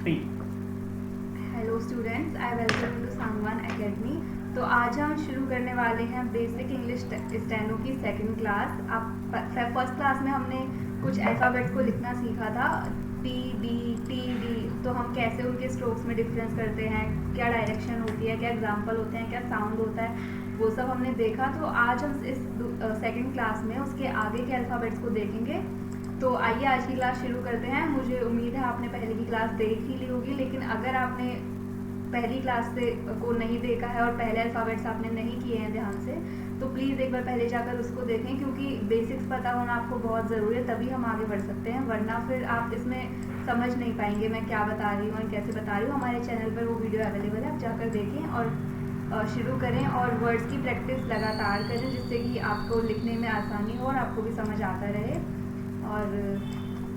3। Hello students, I welcome you to Sangwan academy. तो आज हम शुरू करने वाले हैं बेसिक इंग्लिश स्टेनो की सेकंड क्लास। आप फर्स्ट क्लास में हमने कुछ अल्फ़ाबेट्स को लिखना सीखा था, पी डी टी डी। तो हम कैसे उनके स्ट्रोक्स में डिफरेंस करते हैं, क्या डायरेक्शन होती है, क्या एग्जाम्पल होते हैं, क्या साउंड होता है, वो सब हमने देखा। तो आज हम इस सेकंड क्लास में उसके आगे के अल्फ़ाबेट्स को देखेंगे। तो आइए आज की क्लास शुरू करते हैं। मुझे उम्मीद है आपने पहले की क्लास देख ही ली होगी, लेकिन अगर आपने पहली क्लास से को नहीं देखा है और पहले अल्फ़ाबेट्स आपने नहीं किए हैं ध्यान से, तो प्लीज़ एक बार पहले जाकर उसको देखें, क्योंकि बेसिक्स पता होना आपको बहुत ज़रूरी है, तभी हम आगे बढ़ सकते हैं। वरना फिर आप इसमें समझ नहीं पाएंगे मैं क्या बता रही हूँ और कैसे बता रही हूँ। हमारे चैनल पर वो वीडियो अवेलेबल है, आप जाकर देखें और शुरू करें और वर्ड्स की प्रैक्टिस लगातार करें, जिससे कि आपको लिखने में आसानी हो और आपको भी समझ आता रहे। और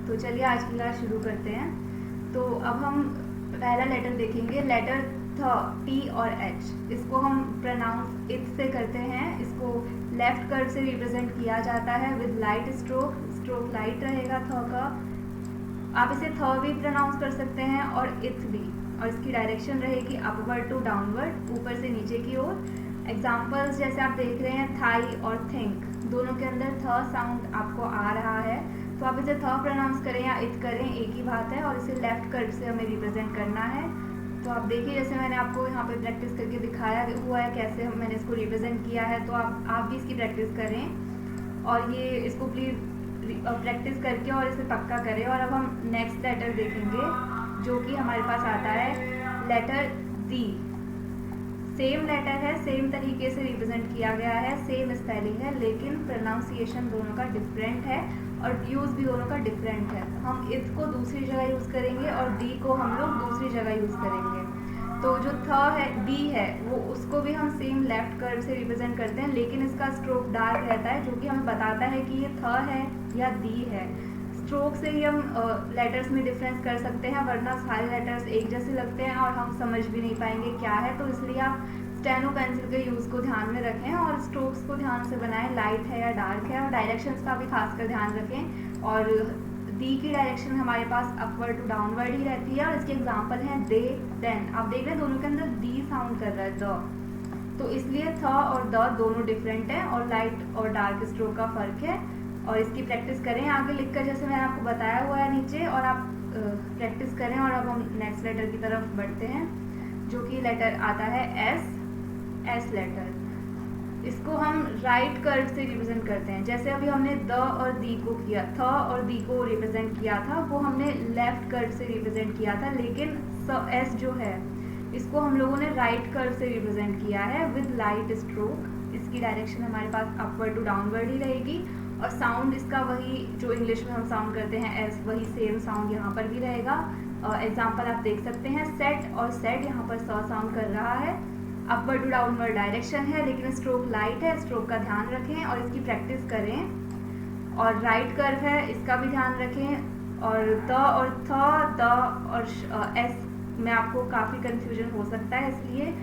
तो चलिए आज की क्लास शुरू करते हैं। तो अब हम पहला लेटर देखेंगे, लेटर थ, टी और एच। इसको हम प्रोनाउंस इथ से करते हैं। इसको लेफ्ट कर्व से रिप्रेजेंट किया जाता है with light stroke. Stroke light रहेगा थ का। आप इसे थ भी प्रोनाउंस कर सकते हैं और इथ भी, और इसकी डायरेक्शन रहेगी अपवर्ड टू डाउनवर्ड, ऊपर से नीचे की ओर। एग्जाम्पल्स जैसे आप देख रहे हैं, थाई और थिंक, दोनों के अंदर थ साउंड आपको आ रहा है, तो आप इसे थ प्रोनाउंस करें या इथ करें, एक ही बात है। और इसे लेफ्ट कर्व से हमें रिप्रेजेंट करना है। तो आप देखिए, जैसे मैंने आपको यहाँ पे प्रैक्टिस करके दिखाया हुआ है कैसे मैंने इसको रिप्रेजेंट किया है, तो आप भी इसकी प्रैक्टिस करें और ये इसको प्लीज़ प्रैक्टिस करके और इसे पक्का करें। और अब हम नेक्स्ट लेटर देखेंगे, जो कि हमारे पास आता है लेटर डी। सेम लेटर है, सेम तरीके से रिप्रेजेंट किया गया है, सेम स्पेलिंग है, लेकिन प्रोनाउंसिएशन दोनों का डिफरेंट है और यूज़ भी दोनों का डिफरेंट है। हम इथ को दूसरी जगह यूज़ करेंगे और डी को हम लोग दूसरी जगह यूज़ करेंगे। तो जो थ है, डी है, वो उसको भी हम सेम लेफ्ट कर्व से रिप्रेजेंट करते हैं, लेकिन इसका स्ट्रोक डार्क रहता है, जो कि हमें बताता है कि ये थ है या दी है। स्ट्रोक से ही हम लेटर्स में डिफरेंस कर सकते हैं, वरना सारे लेटर्स एक जैसे लगते हैं और हम समझ भी नहीं पाएंगे क्या है। तो इसलिए आप स्टेनो पेंसिल के यूज़ को ध्यान में रखें और स्ट्रोक्स को ध्यान से बनाएं, लाइट है या डार्क है, और डायरेक्शंस का भी खासकर ध्यान रखें। और दी की डायरेक्शन हमारे पास अपवर्ड टू डाउनवर्ड ही रहती है, और इसके एग्जाम्पल हैं दे, देन। आप देख रहे हैं दोनों के अंदर दी साउंड कर रहा है, द, तो इसलिए थ और द दोनों डिफरेंट हैं और लाइट और डार्क स्ट्रोक का फर्क है। और इसकी प्रैक्टिस करें आगे लिखकर, जैसे मैंने आपको बताया हुआ है नीचे, और आप प्रैक्टिस करें। और अब हम नेक्स्ट लेटर की तरफ बढ़ते हैं, जो कि लेटर आता है एस। एस लेटर, इसको हम राइट कर्व से रिप्रेजेंट करते हैं। जैसे अभी हमने द और दी को किया, थ और दी को रिप्रेजेंट किया था, वो हमने लेफ्ट कर्व से रिप्रेजेंट किया था, लेकिन एस जो है इसको हम लोगों ने राइट कर्व से रिप्रेजेंट किया है विद लाइट स्ट्रोक। इसकी डायरेक्शन हमारे पास अपवर्ड टू डाउनवर्ड ही रहेगी, और साउंड इसका वही जो इंग्लिश में हम साउंड करते हैं एस, वही सेम साउंड यहाँ पर भी रहेगा। एग्जाम्पल आप देख सकते हैं, सेट और सेट, यहाँ पर स साउंड कर रहा है। अपवर्ड टू डाउनवर्ड डायरेक्शन है, लेकिन स्ट्रोक लाइट है, स्ट्रोक का ध्यान रखें और इसकी प्रैक्टिस करें। और राइट कर्व है, इसका भी ध्यान रखें। और द और थ, द और एस में आपको काफ़ी कंफ्यूजन हो सकता है, इसलिए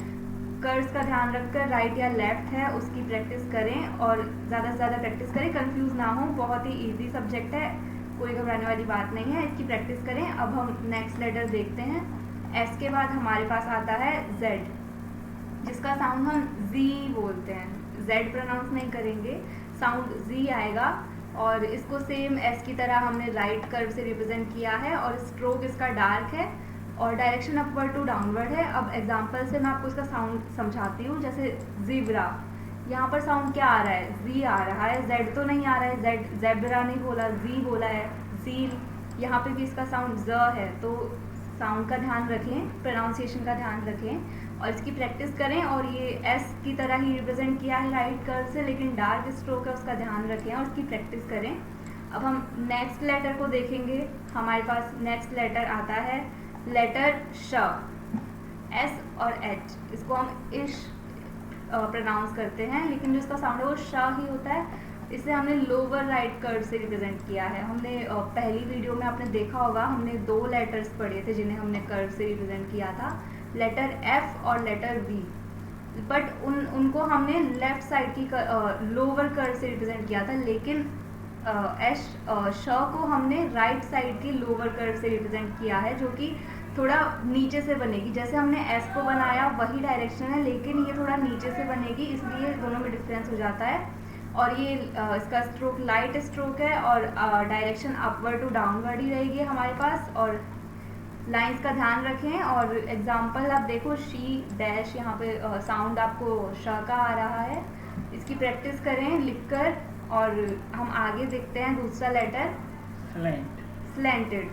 कर्व्स का ध्यान रखकर राइट या लेफ्ट है उसकी प्रैक्टिस करें, और ज़्यादा से ज़्यादा प्रैक्टिस करें, कंफ्यूज ना हो। बहुत ही ईजी सब्जेक्ट है, कोई घबराने वाली बात नहीं है, इसकी प्रैक्टिस करें। अब हम नेक्स्ट लेटर देखते हैं। एस के बाद हमारे पास आता है जेड, जिसका साउंड हम जी बोलते हैं, जेड प्रोनाउंस नहीं करेंगे, साउंड जी आएगा। और इसको सेम एस की तरह हमने राइट कर्व से रिप्रेजेंट किया है, और स्ट्रोक इसका डार्क है और डायरेक्शन अपवर्ड टू डाउनवर्ड है। अब एग्जांपल से मैं आपको इसका साउंड समझाती हूँ। जैसे ज़ीब्रा, यहाँ पर साउंड क्या आ रहा है, जी आ रहा है, जेड तो नहीं आ रहा है, जेड ज़ेब्रा नहीं बोला, जी बोला है, ज़ील। यहाँ पे भी इसका साउंड ज है, तो साउंड का ध्यान रखें, प्रोनाउंसिएशन का ध्यान रखें और इसकी प्रैक्टिस करें। और ये एस की तरह ही रिप्रेजेंट किया है राइट कर्व से, लेकिन डार्क स्ट्रोक है, उसका ध्यान रखें और उसकी प्रैक्टिस करें। अब हम नेक्स्ट लेटर को देखेंगे। हमारे पास नेक्स्ट लेटर आता है लेटर श। एस और एच, इसको हम इश प्रोनाउंस करते हैं, लेकिन जो इसका साउंड है वो श ही होता है। इसे हमने लोअर राइट कर्व से रिप्रेजेंट किया है। हमने पहली वीडियो में आपने देखा होगा, हमने दो लेटर्स पढ़े थे जिन्हें हमने कर्व से रिप्रेजेंट किया था, लेटर एफ और लेटर बी। बट उनको हमने लेफ्ट साइड की लोअर कर्व से रिप्रेजेंट किया था, लेकिन श को हमने राइट साइड की लोअर कर्व से रिप्रेजेंट किया है, जो कि थोड़ा नीचे से बनेगी। जैसे हमने एस को बनाया वही डायरेक्शन है, लेकिन ये थोड़ा नीचे से बनेगी, इसलिए दोनों में डिफरेंस हो जाता है। और ये इसका स्ट्रोक लाइट स्ट्रोक है और डायरेक्शन अपवर्ड टू डाउनवर्ड ही रहेगी हमारे पास। और लाइंस का ध्यान रखें। और एग्जांपल आप देखो, शी डैश, यहाँ पे साउंड आपको श का आ रहा है। इसकी प्रैक्टिस करें लिखकर। और हम आगे देखते हैं दूसरा letter slanted.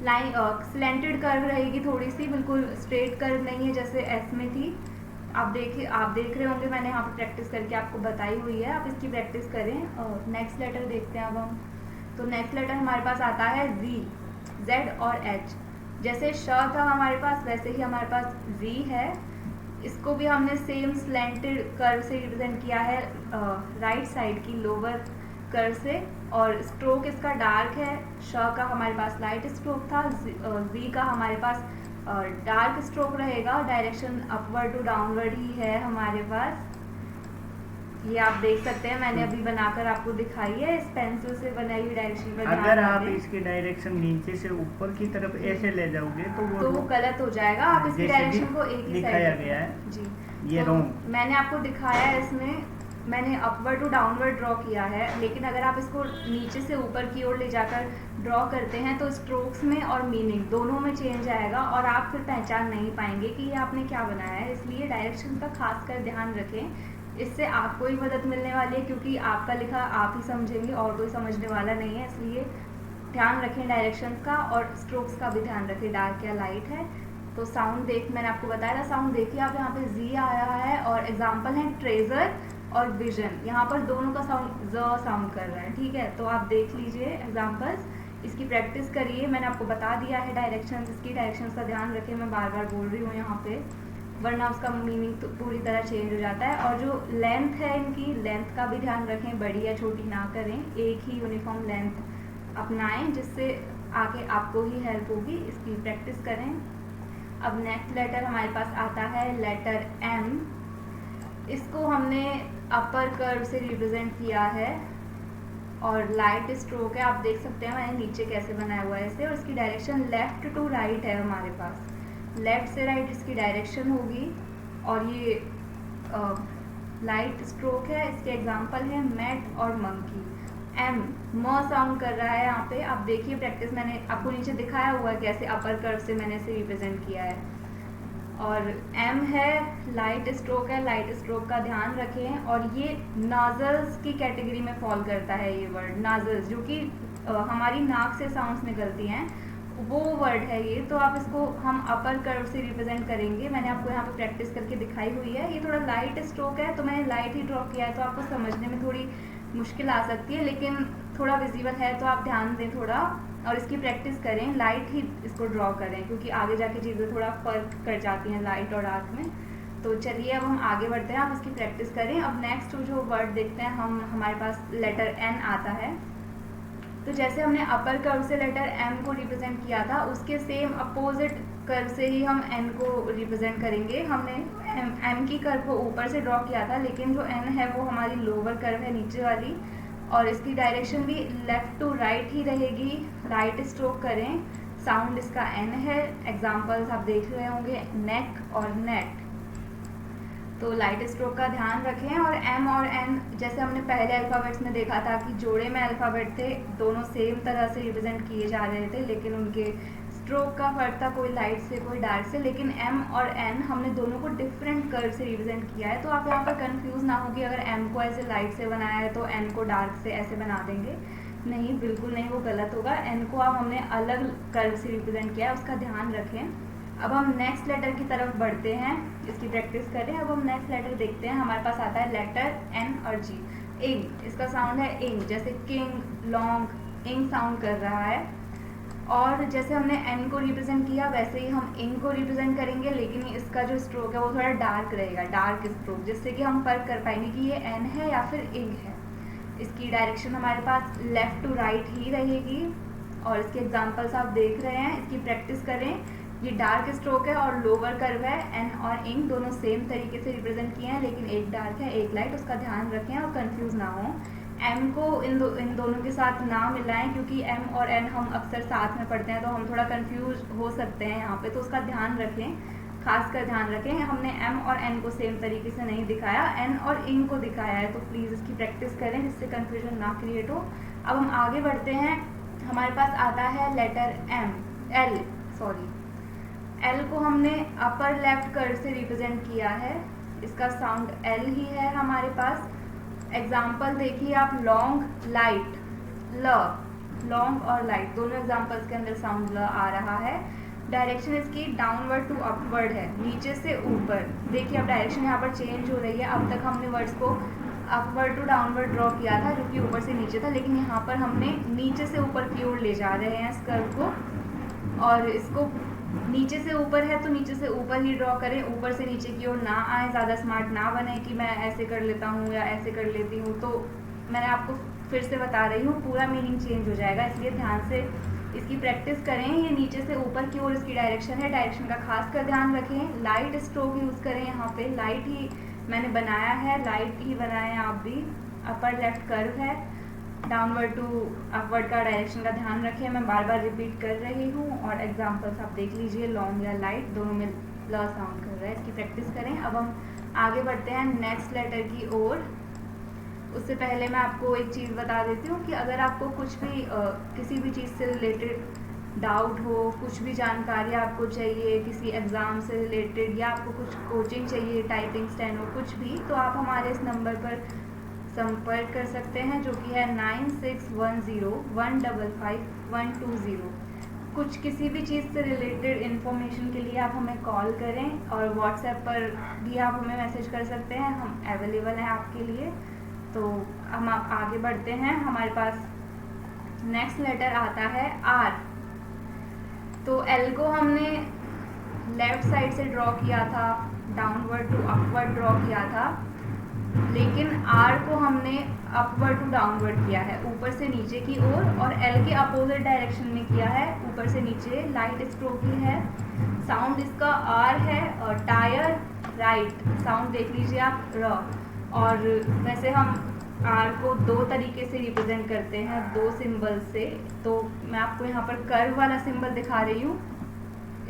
Line slanted curve रहेगी थोड़ी सी, बिल्कुल स्ट्रेट कर्व नहीं है जैसे एस में थी। आप देख रहे होंगे, मैंने यहाँ पे प्रैक्टिस करके आपको बताई हुई है, आप इसकी प्रैक्टिस करें। और नेक्स्ट लेटर देखते हैं अब हम। तो नेक्स्ट लेटर हमारे पास आता है जी, जेड और एच। जैसे श था हमारे पास, वैसे ही हमारे पास जी है। इसको भी हमने सेम स्लैंटेड कर्व से रिप्रेजेंट किया है, राइट साइड की लोअर कर्व से। और स्ट्रोक इसका डार्क है। श का हमारे पास लाइट स्ट्रोक था, जी का हमारे पास डार्क स्ट्रोक रहेगा। डायरेक्शन अपवर्ड टू डाउनवर्ड ही है हमारे पास। ये आप देख सकते हैं, मैंने अभी बनाकर आपको दिखाई है, इस पेंसिल से बनाई हुई डायरेक्शन पर। अगर आप इसकी डायरेक्शन नीचे से ऊपर की तरफ ऐसे ले जाओगे तो वो गलत हो जाएगा। आप इसकी डायरेक्शन को एक ही दिखाया गया है जी, ये रॉन्ग। मैंने आपको दिखाया है, इसमें मैंने अपवर्ड टू डाउनवर्ड ड्रॉ किया है। लेकिन अगर आप इसको नीचे से ऊपर की ओर ले जाकर ड्रॉ करते हैं तो स्ट्रोक्स में और मीनिंग दोनों में चेंज आएगा और आप फिर पहचान नहीं पाएंगे कि ये आपने क्या बनाया है। इसलिए डायरेक्शन का खासकर ध्यान रखें, इससे आपको ही मदद मिलने वाली है, क्योंकि आपका लिखा आप ही समझेंगे और कोई समझने वाला नहीं है। इसलिए ध्यान रखें डायरेक्शंस का, और स्ट्रोक्स का भी ध्यान रखें, डार्क या लाइट है। तो साउंड मैंने आपको बताया था, साउंड देखिए आप, यहाँ पे जी आ रहा है। और एग्जाम्पल है ट्रेजर और विजन, यहाँ पर दोनों का साउंड ज साउंड कर रहा है, ठीक है। तो आप देख लीजिए एग्जाम्पल्स, इसकी प्रैक्टिस करिए। मैंने आपको बता दिया है डायरेक्शंस, इसकी डायरेक्शंस का ध्यान रखें। मैं बार बार बोल रही हूँ यहाँ पे, वरना उसका मीनिंग तो पूरी तरह चेंज हो जाता है। और जो लेंथ है, इनकी लेंथ का भी ध्यान रखें, बड़ी या छोटी ना करें, एक ही यूनिफॉर्म लेंथ अपनाएं, जिससे आगे आपको ही हेल्प होगी। इसकी प्रैक्टिस करें। अब नेक्स्ट लेटर हमारे पास आता है लेटर एम। इसको हमने अपर कर्व से रिप्रेजेंट किया है और लाइट स्ट्रोक है। आप देख सकते हैं मैंने नीचे कैसे बनाया हुआ है इसे। और इसकी डायरेक्शन लेफ्ट टू राइट है हमारे पास, लेफ्ट से राइट इसकी डायरेक्शन होगी। और ये लाइट स्ट्रोक है। इसके एग्जांपल है मैट और मंकी। एम म साउंड कर रहा है यहाँ पे, आप देखिए प्रैक्टिस, मैंने आपको नीचे दिखाया हुआ है कैसे अपर कर्व से मैंने इसे रिप्रेजेंट किया है। और एम है, लाइट स्ट्रोक है, लाइट स्ट्रोक का ध्यान रखें। और ये नाजल्स की कैटेगरी में फॉल करता है ये वर्ड, नाजल्स, जो कि हमारी नाक से साउंड्स निकलती हैं, वो वर्ड है ये। तो आप इसको हम अपर कर्व से रिप्रेजेंट करेंगे। मैंने आपको यहाँ पे प्रैक्टिस करके दिखाई हुई है। ये थोड़ा लाइट स्ट्रोक है, तो मैंने लाइट ही ड्रॉ किया है, तो आपको समझने में थोड़ी मुश्किल आ सकती है, लेकिन थोड़ा विजिबल है तो आप ध्यान दें थोड़ा, और इसकी प्रैक्टिस करें। लाइट ही इसको ड्रॉ करें, क्योंकि आगे जाके चीज़ें थोड़ा फर्क कर जाती हैं लाइट और डार्क में। तो चलिए अब हम आगे बढ़ते हैं, आप इसकी प्रैक्टिस करें। अब नेक्स्ट जो वर्ड देखते हैं हम, हमारे पास लेटर एन आता है। तो जैसे हमने अपर कर्व से लेटर एम को रिप्रेजेंट किया था, उसके सेम अपोजिट कर्व से ही हम एन को रिप्रेजेंट करेंगे। हमने एम की कर्व को ऊपर से ड्रॉ किया था, लेकिन जो एन है वो हमारी लोअर कर्व है, नीचे वाली। और इसकी डायरेक्शन भी लेफ्ट टू राइट ही रहेगी, राइट स्ट्रोक करें। साउंड इसका एन है। एग्जाम्पल्स आप देख रहे होंगे, नेक और नेट। तो लाइट स्ट्रोक का ध्यान रखें। और एम और एन, जैसे हमने पहले अल्फ़ाबेट्स में देखा था कि जोड़े में अल्फ़ाबेट थे, दोनों सेम तरह से रिप्रेजेंट किए जा रहे थे, लेकिन उनके स्ट्रोक का फर्क था, कोई लाइट से कोई डार्क से। लेकिन एम और एन हमने दोनों को डिफरेंट कर्व से रिप्रेजेंट किया है। तो आप यहाँ पर कंफ्यूज ना हो कि अगर एम को ऐसे लाइट से बनाया है तो एन को डार्क से ऐसे बना देंगे। नहीं, बिल्कुल नहीं, वो गलत होगा। एन को अब हमने अलग कर्व से रिप्रेजेंट किया है, उसका ध्यान रखें। अब हम नेक्स्ट लेटर की तरफ बढ़ते हैं, इसकी प्रैक्टिस करें। अब हम नेक्स्ट लेटर देखते हैं, हमारे पास आता है लेटर एन और जी। इंग, इसका साउंड है इंग, जैसे किंग, लॉन्ग, इंग साउंड कर रहा है। और जैसे हमने एन को रिप्रेजेंट किया, वैसे ही हम इंग को रिप्रेजेंट करेंगे, लेकिन इसका जो स्ट्रोक है वो थोड़ा डार्क रहेगा, डार्क स्ट्रोक, जिससे कि हम फर्क कर पाएंगे कि ये एन है या फिर इंग है। इसकी डायरेक्शन हमारे पास लेफ्ट टू राइट ही रहेगी। और इसके एग्जाम्पल्स आप देख रहे हैं, इसकी प्रैक्टिस करें। ये डार्क स्ट्रोक है और लोअर कर्व है। एन और इंग दोनों सेम तरीके से रिप्रेजेंट किए हैं, लेकिन एक डार्क है एक लाइट, उसका ध्यान रखें और कंफ्यूज ना हो। एम को इन दोनों के साथ ना मिलाएं, क्योंकि एम और एन हम अक्सर साथ में पढ़ते हैं तो हम थोड़ा कंफ्यूज हो सकते हैं यहाँ पे, तो उसका ध्यान रखें, खास कर ध्यान रखें। हमने एम और एन को सेम तरीके से नहीं दिखाया, एन और इन को दिखाया है, तो प्लीज़ इसकी प्रैक्टिस करें जिससे कंफ्यूजन ना क्रिएट हो। अब हम आगे बढ़ते हैं। हमारे पास आता है लेटर एल को हमने अपर लेफ्ट कर्व से रिप्रेजेंट किया है, इसका साउंड एल ही है हमारे पास। एग्जाम्पल देखिए आप, लॉन्ग लाइट, लॉन्ग और लाइट दोनों एग्जाम्पल्स के अंदर साउंड ल आ रहा है। डायरेक्शन इसकी डाउनवर्ड टू अपवर्ड है, नीचे से ऊपर। देखिए अब डायरेक्शन यहाँ पर चेंज हो रही है। अब तक हमने वर्ड्स को अपवर्ड टू डाउनवर्ड ड्रॉ किया था जो कि ऊपर से नीचे था, लेकिन यहाँ पर हमने नीचे से ऊपर की ओर ले जा रहे हैं इस कर्व को, और इसको नीचे से ऊपर है तो नीचे से ऊपर ही ड्रॉ करें, ऊपर से नीचे की ओर ना आए। ज़्यादा स्मार्ट ना बने कि मैं ऐसे कर लेता हूँ या ऐसे कर लेती हूँ, तो मैंने आपको फिर से बता रही हूँ, पूरा मीनिंग चेंज हो जाएगा, इसलिए ध्यान से इसकी प्रैक्टिस करें। ये नीचे से ऊपर की ओर इसकी डायरेक्शन है, डायरेक्शन का खास कर ध्यान रखें। लाइट स्ट्रोक यूज़ करें, यहाँ पे लाइट ही मैंने बनाया है, लाइट ही बनाएं आप भी। अपर लेफ्ट कर्व है, डाउनवर्ड टू अपवर्ड का डायरेक्शन का ध्यान रखें, मैं बार बार रिपीट कर रही हूँ। और एग्जांपल्स आप देख लीजिए, लॉन्ग या लाइट दोनों में ल साउंड कर रहा है, इसकी प्रैक्टिस करें। अब हम आगे बढ़ते हैं नेक्स्ट लेटर की ओर। उससे पहले मैं आपको एक चीज़ बता देती हूँ कि अगर आपको कुछ भी किसी भी चीज़ से रिलेटेड डाउट हो, कुछ भी जानकारी आपको चाहिए किसी एग्ज़ाम से रिलेटेड, या आपको कुछ कोचिंग चाहिए, टाइपिंग, स्टेनो, कुछ भी, तो आप हमारे इस नंबर पर संपर्क कर सकते हैं, जो कि है 9610155120। कुछ किसी भी चीज़ से रिलेटेड इन्फॉर्मेशन के लिए आप हमें कॉल करें, और व्हाट्सएप पर भी आप हमें मैसेज कर सकते हैं, हम अवेलेबल हैं आपके लिए। तो हम आगे बढ़ते हैं। हमारे पास नेक्स्ट लेटर आता है आर। तो एल को हमने लेफ्ट साइड से ड्रॉ किया था, डाउनवर्ड टू अपवर्ड ड्रॉ किया था, लेकिन आर को हमने अपवर्ड टू डाउनवर्ड किया है, ऊपर से नीचे की ओर, और एल के अपोजिट डायरेक्शन में किया है, ऊपर से नीचे। लाइट स्ट्रोक ही है, साउंड इसका आर है, और टायर राइट साउंड देख लीजिए आप, र। और वैसे हम आर को दो तरीके से रिप्रेजेंट करते हैं, दो सिंबल से। तो मैं आपको यहाँ पर कर्व वाला सिंबल दिखा रही हूँ,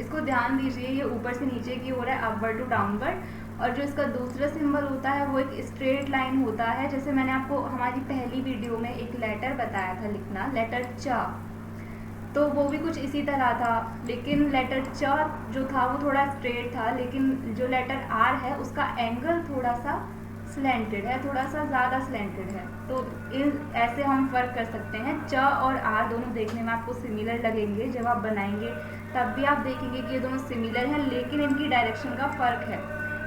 इसको ध्यान दीजिए, ये ऊपर से नीचे की ओर है, अपवर्ड टू डाउनवर्ड। और जो इसका दूसरा सिंबल होता है वो एक स्ट्रेट लाइन होता है, जैसे मैंने आपको हमारी पहली वीडियो में एक लेटर बताया था लिखना, लेटर च, तो वो भी कुछ इसी तरह था, लेकिन लेटर च जो था वो थोड़ा स्ट्रेट था, लेकिन जो लेटर आर है उसका एंगल थोड़ा सा स्लैंटेड है, थोड़ा सा ज़्यादा स्लैंटेड है। तो ऐसे हम फ़र्क कर सकते हैं। च और आर दोनों देखने में आपको सिमिलर लगेंगे, जब आप बनाएंगे तब भी आप देखेंगे कि ये दोनों सिमिलर हैं, लेकिन इनकी डायरेक्शन का फ़र्क है।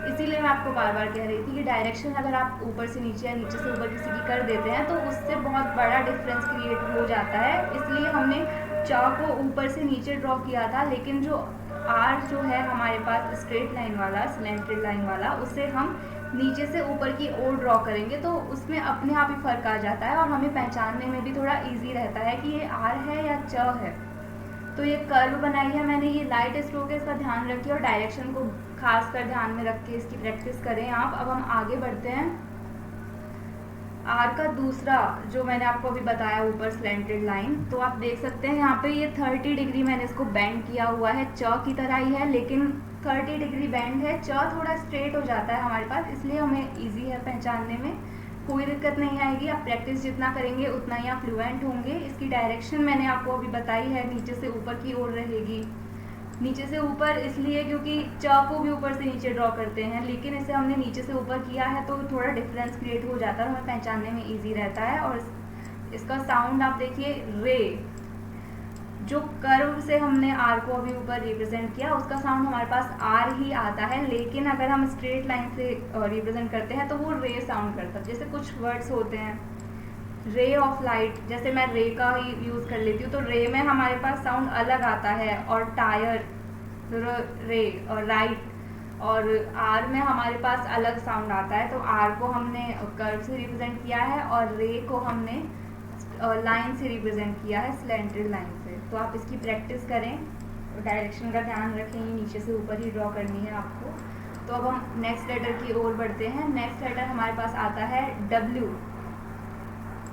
इसीलिए मैं आपको बार बार कह रही थी कि डायरेक्शन अगर आप ऊपर से नीचे या नीचे से ऊपर किसी की कर देते हैं तो उससे बहुत बड़ा डिफरेंस क्रिएट हो जाता है। इसलिए हमने च को ऊपर से नीचे ड्रॉ किया था, लेकिन जो आर जो है हमारे पास स्ट्रेट लाइन वाला, स्लैंटेड लाइन वाला, उसे हम नीचे से ऊपर की ओर ड्रॉ करेंगे, तो उसमें अपने आप ही फ़र्क आ जाता है और हमें पहचानने में भी थोड़ा इजी रहता है कि ये आर है या च है। तो ये कर्व बनाई है मैंने, ये लाइट स्ट्रोक है, इसका ध्यान रखिए और डायरेक्शन को खास कर ध्यान में रख के इसकी प्रैक्टिस करें आप। अब हम आगे बढ़ते हैं। आर का दूसरा जो मैंने आपको अभी बताया ऊपर स्लैंटेड लाइन, तो आप देख सकते हैं यहाँ पे ये 30 डिग्री मैंने इसको बेंड किया हुआ है, च की तरह ही है, लेकिन 30 डिग्री बेंड है। च थोड़ा स्ट्रेट हो जाता है हमारे पास, इसलिए हमें इजी है पहचानने में, कोई दिक्कत नहीं आएगी। आप प्रैक्टिस जितना करेंगे उतना ही आप फ्लुएंट होंगे। इसकी डायरेक्शन मैंने आपको अभी बताई है, नीचे से ऊपर की ओर रहेगी। नीचे से ऊपर इसलिए क्योंकि च को भी ऊपर से नीचे ड्रॉ करते हैं, लेकिन इसे हमने नीचे से ऊपर किया है तो थोड़ा डिफरेंस क्रिएट हो जाता है और हमें पहचानने में इजी रहता है। और इसका साउंड आप देखिए, रे। जो कर्व से हमने आर को अभी ऊपर रिप्रेजेंट किया उसका साउंड हमारे पास आर ही आता है, लेकिन अगर हम स्ट्रेट लाइन से रिप्रेजेंट करते हैं तो वो रे साउंड करता है। जैसे कुछ वर्ड्स होते हैं, रे ऑफ लाइट, जैसे मैं रे का ही यूज़ कर लेती हूँ, तो रे में हमारे पास साउंड अलग आता है, और टायर, रे और राइट, और आर में हमारे पास अलग साउंड आता है। तो आर को हमने कर्व से रिप्रेजेंट किया है और रे को हमने लाइन से रिप्रेजेंट किया है, स्लैंटेड लाइन से। तो आप इसकी प्रैक्टिस करें, डायरेक्शन का ध्यान रखें, नीचे से ऊपर ही ड्रॉ करनी है आपको। तो अब हम नेक्स्ट लेटर की ओर बढ़ते हैं। नेक्स्ट लेटर हमारे पास आता है डब्ल्यू।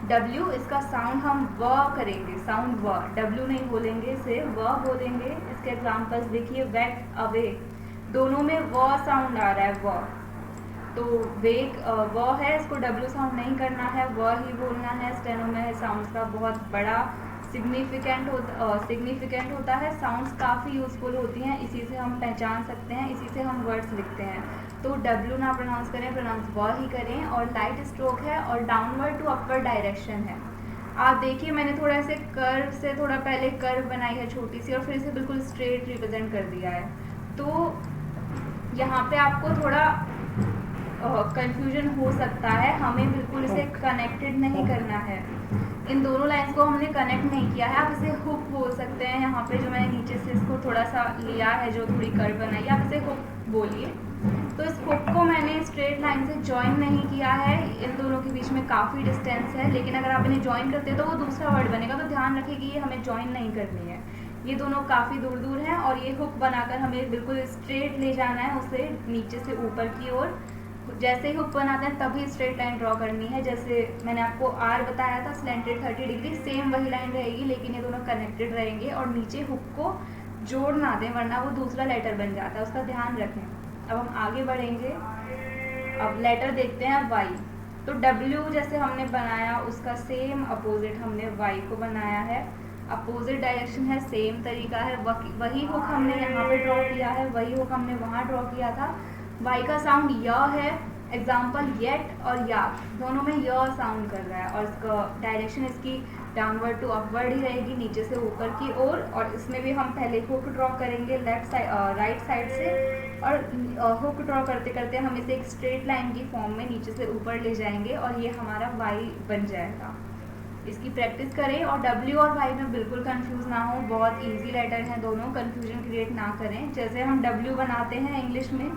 W इसका साउंड हम व करेंगे, साउंड व, W नहीं बोलेंगे, इसे व बोलेंगे। इसके एग्जांपल्स देखिए, वेट, अवे, दोनों में व साउंड आ रहा है, व। तो वेक व है, इसको W साउंड नहीं करना है, व ही बोलना है। स्टेनो में साउंड्स का बहुत बड़ा सिग्निफिकेंट होता है। साउंड्स काफ़ी यूजफुल होती हैं, इसी से हम पहचान सकते हैं, इसी से हम वर्ड्स लिखते हैं। तो W ना प्रोनाउंस करें, प्रोनाउंस व ही करें। और लाइट स्ट्रोक है और डाउनवर्ड टू अपवर्ड डायरेक्शन है। आप देखिए मैंने थोड़ा ऐसे कर्व से थोड़ा पहले कर्व बनाई है छोटी सी, और फिर इसे बिल्कुल स्ट्रेट रिप्रेजेंट कर दिया है। तो यहाँ पे आपको थोड़ा कंफ्यूजन हो सकता है, हमें बिल्कुल इसे कनेक्टेड नहीं करना है। इन दोनों लाइंस को हमने कनेक्ट नहीं किया है, आप इसे हुक बोल सकते हैं। यहाँ पे जो मैंने नीचे से इसको थोड़ा सा लिया है, जो थोड़ी कर्व बनाई, आप इसे हुक बोलिए। तो इस हुक को मैंने स्ट्रेट लाइन से ज्वाइन नहीं किया है, इन दोनों के बीच में काफ़ी डिस्टेंस है, लेकिन अगर आप इन्हें ज्वाइन करते हैं तो वो दूसरा वर्ड बनेगा। तो ध्यान रखिए कि ये हमें ज्वाइन नहीं करनी है, ये दोनों काफ़ी दूर दूर हैं, और ये हुक बनाकर हमें बिल्कुल स्ट्रेट ले जाना है उसे नीचे से ऊपर की ओर। जैसे ही हुक बनाते हैं तभी स्ट्रेट लाइन ड्रॉ करनी है। जैसे मैंने आपको आर बताया था, स्लैंटेड 30 डिग्री, सेम वही लाइन रहेगी, लेकिन ये दोनों कनेक्टेड रहेंगे। और नीचे हुक को जोड़ ना दें, वरना वो दूसरा लेटर बन जाता है, उसका ध्यान रखें। अब हम आगे बढ़ेंगे, अब लेटर देखते हैं वाई। तो W जैसे हमने बनाया, उसका सेम अपोजिट हमने वाई को बनाया है। अपोजिट डायरेक्शन है, सेम तरीका है, वही हुक हमने यहाँ पे ड्रॉ किया है, वही हुक हमने वहाँ ड्रॉ किया था। वाई का साउंड य है, एग्जाम्पल येट और या, दोनों में य साउंड कर रहा है, और इसका डायरेक्शन इसकी डाउनवर्ड टू अपवर्ड ही रहेगी, नीचे से ऊपर की ओर। और इसमें भी हम पहले हुक ड्रॉ करेंगे राइट साइड से, और हुक ड्रॉ करते करते हम इसे एक स्ट्रेट लाइन की फॉर्म में नीचे से ऊपर ले जाएंगे, और ये हमारा वाई बन जाएगा। इसकी प्रैक्टिस करें, और W और Y में बिल्कुल कंफ्यूज ना हो, बहुत इजी लेटर हैं दोनों, कंफ्यूजन क्रिएट ना करें। जैसे हम W बनाते हैं इंग्लिश में,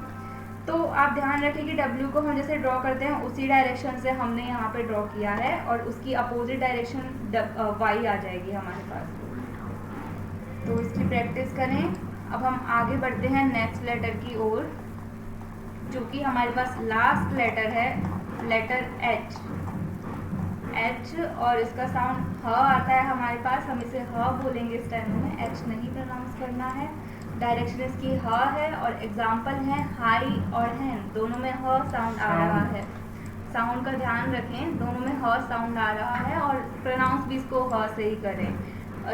तो आप ध्यान रखें कि W को हम जैसे ड्रॉ करते हैं उसी डायरेक्शन से हमने यहाँ पे ड्रॉ किया है, और उसकी अपोजिट डायरेक्शन Y आ जाएगी हमारे पास। तो इसकी प्रैक्टिस करें। अब हम आगे बढ़ते हैं नेक्स्ट लेटर की ओर, जो कि हमारे पास लास्ट लेटर है, लेटर H। और इसका साउंड ह आता है हमारे पास, हम इसे ह बोलेंगे स्टेनो में, H नहीं प्रोनाउंस करना है। डायरेक्शन इसकी ह है, और एग्जाम्पल है हाई और हैन, दोनों में ह साउंड आ रहा है। साउंड का ध्यान रखें, दोनों में ह साउंड आ रहा है, और प्रोनाउंस भी इसको ह से ही करें।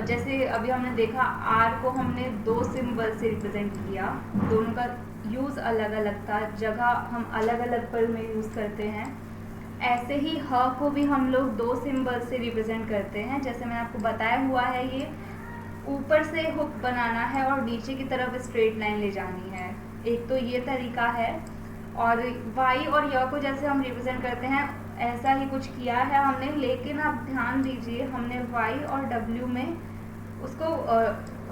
जैसे अभी हमने देखा, आर को हमने 2 सिंबल से रिप्रेजेंट किया, दोनों का यूज़ अलग अलग था, जगह हम अलग अलग पर में यूज़ करते हैं। ऐसे ही ह को भी हम लोग 2 सिंबल से रिप्रेजेंट करते हैं। जैसे मैंने आपको बताया हुआ है, ये ऊपर से हुक बनाना है और नीचे की तरफ स्ट्रेट लाइन ले जानी है, एक तो ये तरीका है। और वाई और य को जैसे हम रिप्रेजेंट करते हैं, ऐसा ही कुछ किया है हमने, लेकिन आप ध्यान दीजिए, हमने वाई और W में उसको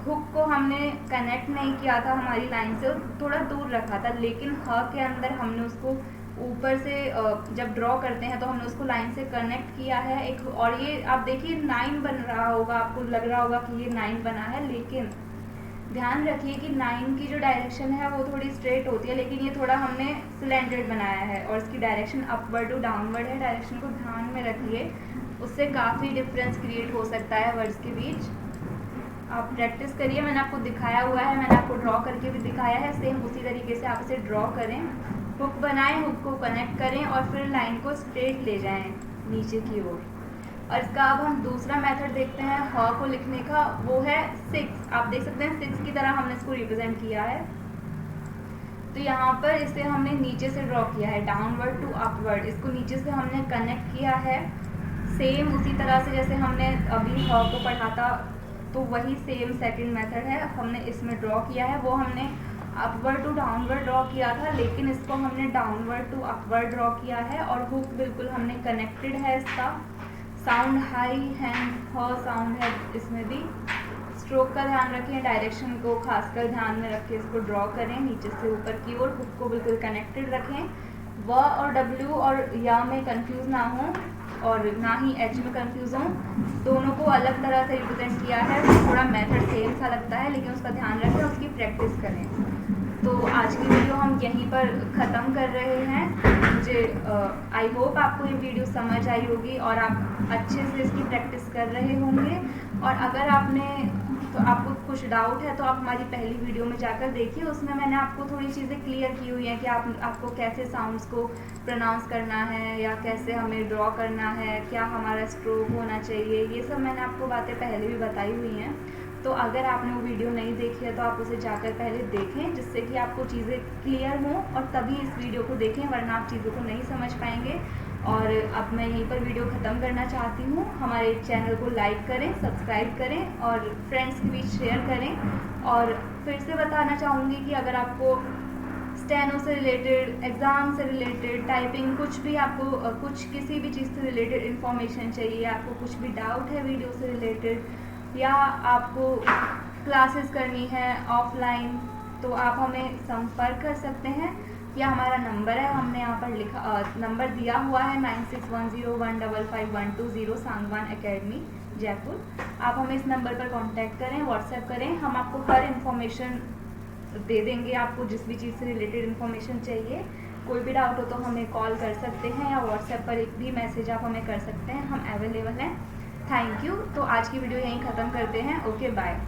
हुक को हमने कनेक्ट नहीं किया था हमारी लाइन से, थोड़ा दूर रखा था, लेकिन ह के अंदर हमने उसको ऊपर से जब ड्रॉ करते हैं तो हमने उसको लाइन से कनेक्ट किया है एक। और ये आप देखिए 9 बन रहा होगा, आपको लग रहा होगा कि ये 9 बना है, लेकिन ध्यान रखिए कि 9 की जो डायरेक्शन है वो थोड़ी स्ट्रेट होती है, लेकिन ये थोड़ा हमने सिलेंडेड बनाया है, और इसकी डायरेक्शन अपवर्ड टू डाउनवर्ड है। डायरेक्शन को ध्यान में रखिए, उससे काफ़ी डिफरेंस क्रिएट हो सकता है वर्ड्स के बीच। आप प्रैक्टिस करिए, मैंने आपको दिखाया हुआ है, मैंने आपको ड्रॉ करके भी दिखाया है, सेम उसी तरीके से आप इसे ड्रॉ करें, हुक बनाएं, हुक को कनेक्ट करें, और फिर लाइन को स्ट्रेट ले जाएं नीचे की ओर। और इसका अब हम दूसरा मेथड देखते हैं ह को लिखने का, वो है 6। आप देख सकते हैं 6 की तरह हमने इसको रिप्रेजेंट किया है। तो यहाँ पर इसे हमने नीचे से ड्रॉ किया है, डाउनवर्ड टू अपवर्ड, इसको नीचे से हमने कनेक्ट किया है, सेम उसी तरह से जैसे हमने अभी ह को पढ़ा था, तो वही सेम सेकंड मेथड है, हमने इसमें ड्रॉ किया है। वो हमने अपवर्ड टू डाउनवर्ड ड्रॉ किया था, लेकिन इसको हमने डाउनवर्ड टू अपवर्ड ड्रॉ किया है, और हुक बिल्कुल हमने कनेक्टेड है। इसका साउंड हाई हैंड ह साउंड है इसमें भी। स्ट्रोक का ध्यान रखें, डायरेक्शन को खासकर ध्यान में रख के इसको ड्रॉ करें नीचे से ऊपर की ओर, हुक को बिल्कुल कनेक्टेड रखें। व और W और या में कंफ्यूज ना हो, और ना ही H में कंफ्यूज हो, दोनों को अलग तरह से रिप्रेजेंट किया है। थोड़ा मेथड सेम सा लगता है, लेकिन उसका ध्यान रखें, उसकी प्रैक्टिस करें। तो आज की वीडियो हम यहीं पर ख़त्म कर रहे हैं। मुझे आई होप आपको ये वीडियो समझ आई होगी और आप अच्छे से इसकी प्रैक्टिस कर रहे होंगे। और अगर आपको कुछ डाउट है तो आप हमारी पहली वीडियो में जाकर देखिए, उसमें मैंने आपको थोड़ी चीज़ें क्लियर की हुई हैं कि आपको कैसे साउंड्स को प्रोनाउंस करना है या कैसे हमें ड्रॉ करना है, क्या हमारा स्ट्रोक होना चाहिए, ये सब मैंने आपको बातें पहले भी बताई हुई हैं। तो अगर आपने वो वीडियो नहीं देखी है तो आप उसे जाकर पहले देखें, जिससे कि आपको चीज़ें क्लियर हों और तभी इस वीडियो को देखें, वरना आप चीज़ों को नहीं समझ पाएंगे। और अब मैं यहीं पर वीडियो ख़त्म करना चाहती हूँ। हमारे चैनल को लाइक करें, सब्सक्राइब करें और फ्रेंड्स के बीच शेयर करें। और फिर से बताना चाहूँगी कि अगर आपको स्टेनो से रिलेटेड, एग्ज़ाम से रिलेटेड, टाइपिंग, कुछ भी आपको किसी भी चीज़ से रिलेटेड इन्फॉर्मेशन चाहिए, आपको कुछ भी डाउट है वीडियो से रिलेटेड या आपको क्लासेस करनी है ऑफलाइन, तो आप हमें संपर्क कर सकते हैं। या हमारा नंबर है, हमने यहाँ पर नंबर दिया हुआ है 9610155120 सांगवान एकेडमी जयपुर। आप हमें इस नंबर पर कांटेक्ट करें, व्हाट्सएप करें, हम आपको हर इन्फॉर्मेशन दे देंगे। आपको जिस भी चीज़ से रिलेटेड इन्फॉर्मेशन चाहिए, कोई भी डाउट हो तो हमें कॉल कर सकते हैं या व्हाट्सएप पर एक भी मैसेज आप हमें कर सकते हैं, हम अवेलेबल हैं। Thank you. तो आज की वीडियो यहीं ख़त्म करते हैं। Okay, bye.